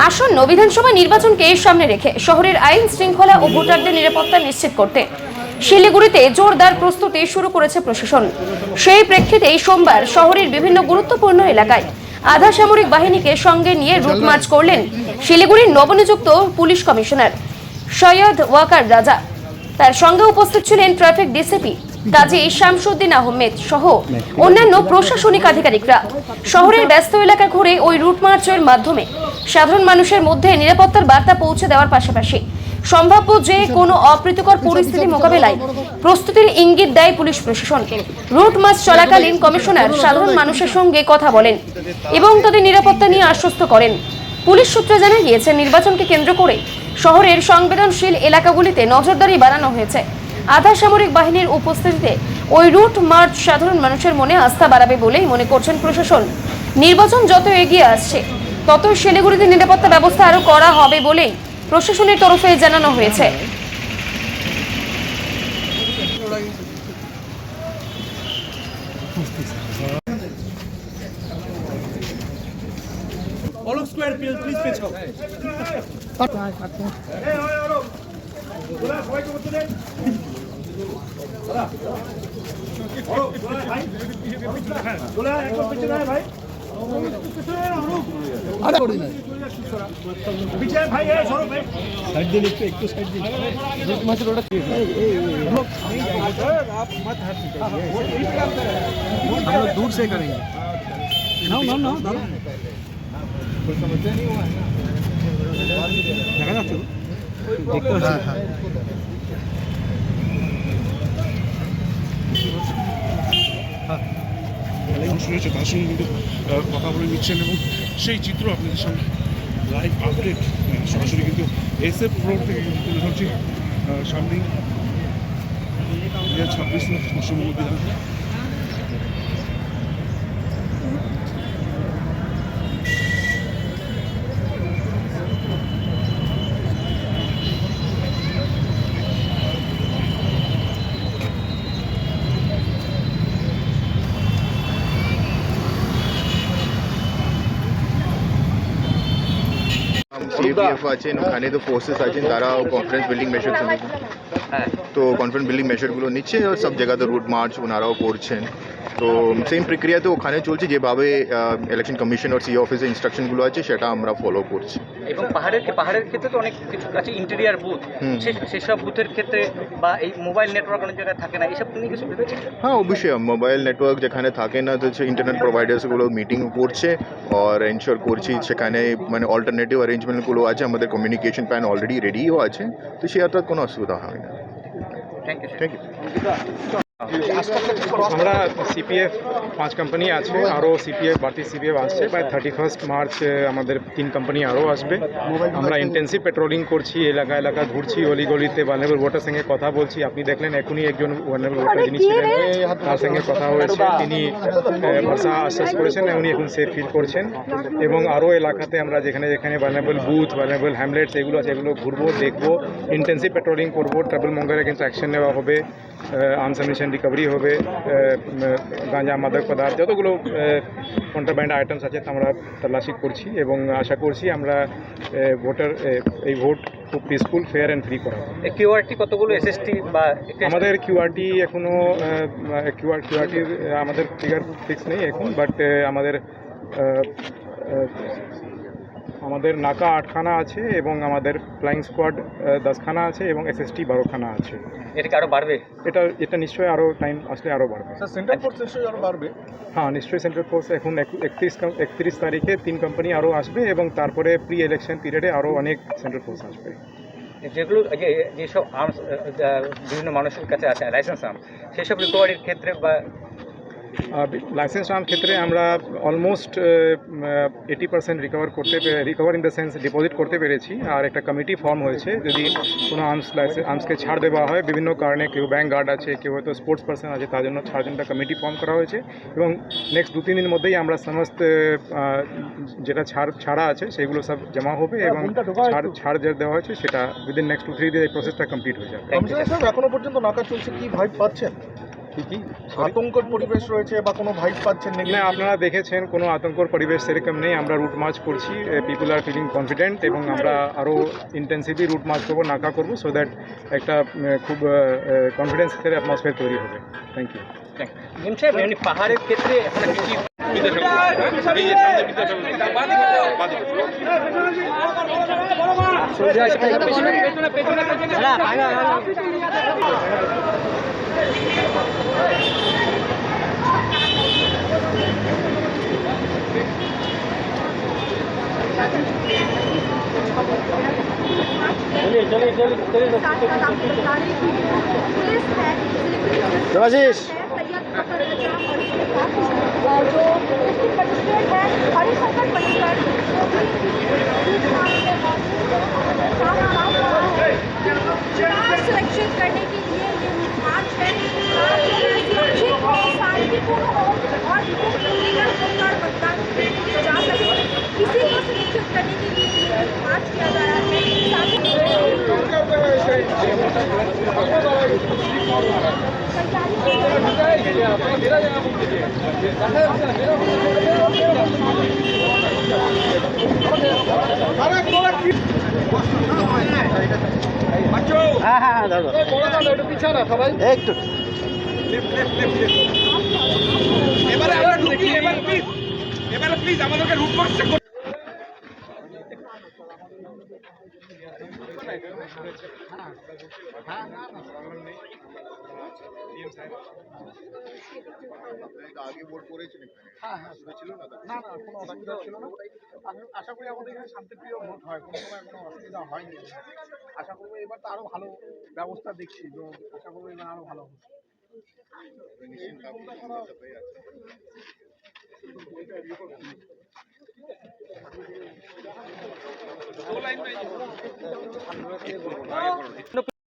আসন্ন বিধানসভা নির্বাচনকে সামনে রেখে শহরের আইন শৃঙ্খলা ও ভোটারদের নিরাপত্তা নিশ্চিত করতে শিলিগুড়িতে জোরদার প্রস্তুতি শুরু করেছে প্রশাসন। সেই প্রেক্ষিতেই সোমবার শহরের বিভিন্ন গুরুত্বপূর্ণ এলাকায় আধা সামরিক বাহিনীকে সঙ্গে নিয়ে রুট মার্চ করলেন শিলিগুড়ির নবনিযুক্ত পুলিশ কমিশনার সৈয়দ ওয়াকার রাজা। তার সঙ্গে উপস্থিত ছিলেন ট্রাফিক ডিসিপি কাজী শামসুদ্দিন আহমেদ সহ অন্যান্য প্রশাসনিক আধিকারিকরা। শহরের ব্যস্ত এলাকা ঘুরে ওই রুট মার্চের মাধ্যমে সাধারণ মানুষের মধ্যে নিরাপত্তার বার্তা পৌঁছে দেওয়ার পাশাপাশি সম্ভাব্য যে কোনো অপ্রীতিকর পরিস্থিতি মোকাবেলায় প্রস্তুতির ইঙ্গিত দেয় পুলিশ প্রশাসন। রুট মার্চ চলাকালীন কমিশনার সাধারণ মানুষের সঙ্গে কথা বলেন এবং তাদের নিরাপত্তা নিয়ে আশ্বস্ত করেন। পুলিশ সূত্রে জানা গিয়েছে, নির্বাচনকে কেন্দ্র করে শহরের সংবেদনশীল এলাকাগুলিতে নজরদারি বাড়ানো হয়েছে। আধা সামরিক বাহিনীর উপস্থিতিতে ওই রুট মার্চ সাধারণ মানুষের মনে আস্থা বাড়াবে বলেই মনে করছেন প্রশাসন। নির্বাচন যত এগিয়ে আসছে তত শিলিগুড়িতে নিরাপত্তা ব্যবস্থা আরও করা হবে বলেই প্রশাসনের তরফে জানানো হয়েছে। Oluk square, please pitch up. पीछे भाई है छोड़ो भाई साइड दे लिखते एक तो साइड दे मत रोड़ा आप मत हट हम लोग दूर से करेंगे ना ना ना दादा कोई समस्या नहीं हुआ দেখা যাচ্ছে দেখতে পাচ্ছি মানুষ রয়েছে তার সঙ্গে কিন্তু কথা বলে নিচ্ছেন এবং সেই চিত্র আপনাদের সামনে লাইভ আপডেট সরাসরি কিন্তু এসএফ রোড থেকে কিন্তু তুলে ধরছি। সামনেই 2026 পশ্চিমবঙ্গ বিধানসভা সিএপিএফ আছেন, ওখানে তো ফোর্সেস আছেন, তারাও কনফিডেন্স বিল্ডিং মেশার চলেছে। তো কনফিডেন্স বিল্ডিং মেশারগুলো নিচ্ছে, সব জায়গাতে রুট মার্চ ওনারাও করছেন। তো সেম প্রক্রিয়া তো ওখানে চলছে, যেভাবে ইলেকশন কমিশন আর সিও অফিসের ইনস্ট্রাকশনগুলো আছে সেটা আমরা ফলো করছি। এবং পাহাড়ের ক্ষেত্রে তো অনেক কিছু আছে, ইন্টেরিয়ার বুথ, সেসব বুথের ক্ষেত্রে বা এই মোবাইল নেটওয়ার্ক অনেক জায়গায় থাকে না, এসব নিয়ে কিছু ভেবেছে? হ্যাঁ, অবশ্যই মোবাইল নেটওয়ার্ক যেখানে থাকে না তো ইন্টারনেট প্রোভাইডার্সগুলো মিটিং করছে আর এনশিওর করছি সেখানে মানে অল্টারনেটিভ অ্যারেঞ্জমেন্টগুলো আছে, আমাদের কমিউনিকেশন প্ল্যান অলরেডি রেডিও আছে, তো সে অর্থাৎ কোনো অসুবিধা হয় না। Thank you. Thank you. আমরা সিপিএফ 5 কোম্পানি আছে, আরও সিপিএফ বাড়তি সিপিএফ আসছে। প্রায় 31 মার্চ আমাদের 3 কোম্পানি আরও আসবে। আমরা ইন্টেন্সিভ পেট্রোলিং করছি, এলাকা ঘুরছি, অলিগলিতে ভালনারেবল ভোটার সঙ্গে কথা বলছি। আপনি দেখলেন এখনই একজন ভালনারেবল ভোটার যিনি ছিলেন তার সঙ্গে কথা হয়েছে, তিনি ভরসা আশ্বাস করেছেন, উনি এখন সেফ ফিল করছেন। এবং আরও এলাকাতে আমরা যেখানে ভালনারেবল বুথ, ভালনারেবল হ্যামলেটস এগুলো আছে, এগুলো ঘুরবো, দেখবো, ইন্টেন্সিভ পেট্রোলিং করবো। ট্রাবল মঙ্গারে কিন্তু অ্যাকশন নেওয়া হবে, আর্মস অ্যামিনিশন রিকভারি হবে, গাঁজা মাদক পদার্থ যতগুলো কন্ট্রাব্যান্ড আইটেমস আছে আমরা তল্লাশি করছি এবং আশা করছি আমরা এই ভোট খুব পিসফুল, ফেয়ার অ্যান্ড ফ্রি করা হবে। কিউআরটি কতগুলো এসএসটি বা আমাদের কিউআরটি এখনও কিউআরটির আমাদের ফিগার ফিক্স নেই এখন, বাট আমাদের নাকা 8খানা আছে এবং আমাদের ফ্লাইং স্কোয়াড 10খানা আছে এবং এসএসটি 12খানা আছে। এটা কি আরও বাড়বে? এটা নিশ্চয়ই আরও টাইম আসলে আরও বাড়বে। সেন্ট্রাল ফোর্স নিশ্চয়ই আরও বাড়বে। হ্যাঁ, নিশ্চয়ই সেন্ট্রাল ফোর্স এখন 31 তারিখে 3 কোম্পানি আরও আসবে এবং তারপরে প্রি ইলেকশন পিরিয়ডে আরও অনেক সেন্ট্রাল ফোর্স আসবে। যেগুলো যেসব আর্মস বিভিন্ন মানুষের কাছে আছে লাইসেন্স আর্ম, সেসব রিকভারির ক্ষেত্রে বা লাইসেন্স আর্ম ক্ষেত্রে আমরা almost 80% recover in the sense deposit করতে পেরেছি। আর একটা কমিটি ফর্ম হয়েছে, যদি কোনো আর্মসকে ছাড় দেওয়া হয় বিভিন্ন কারণে, কেউ ব্যাংক গার্ড আছে, কেউ হয়তো স্পোর্টস পার্সন আছে, তার জন্য ছাড় জন্য কমিটি ফর্ম করা হয়েছে এবং নেক্সট 2-3 দিনের মধ্যেই আমরা সমস্ত যেটা ছাড়া আছে সেগুলো সব জমা হবে এবং ছাড় যে দেওয়া হয়েছে সেটা উইদিন নেক্সট 2-3 ডে এই প্রসেসটা কমপ্লিট হয়ে যাবে। এখনো পর্যন্ত নাকা চলছে, কি ভাই পাচ্ছেন? কি আতঙ্কর পরিবেশ রয়েছে বা কোনো ভাইব পাচ্ছেন নাকি? না, আপনারা দেখেছেন কোনো আতঙ্কর পরিবেশ সেরকম নেই। আমরা রুট মার্চ করছি, পিপল আর ফিলিং কনফিডেন্ট, এবং আমরা আরও ইন্টেন্সিভলি রুট মার্চ করবো, নাকা করবো, সো দ্যাট একটা খুব কনফিডেন্সের অ্যাটমসফিয়ার তৈরি হবে। Thank you. এম সাহেব, এমনি পাহাড়ের ক্ষেত্রে এখন বেশি देवाशीष सुरक्षित करने के लिए ये मार्च है सुरक्षित हो, शांतिपूर्ण हो और लेकर सरकार मतदान करने जा सके, इसी को सुनिश्चित करने के लिए ये मार्च किया जा रहा है। हाँ हाँ हाँ दादा एक तो আগে ভোট করেছিলেন? ছিল না তো? না না, কোনো অসুবিধা ছিল না। আমি আশা করি আমাদের এখানে শান্তিপ্রিয় ভোট হয়, কোনো সময় কোনো অসুবিধা হয়নি। আশা করবো এবার তো আরো ভালো ব্যবস্থা দেখছি, তো আশা করবো এবার আরো ভালো হবে। নিশ্চিন্ত আপনি আমরা সবাই আছে।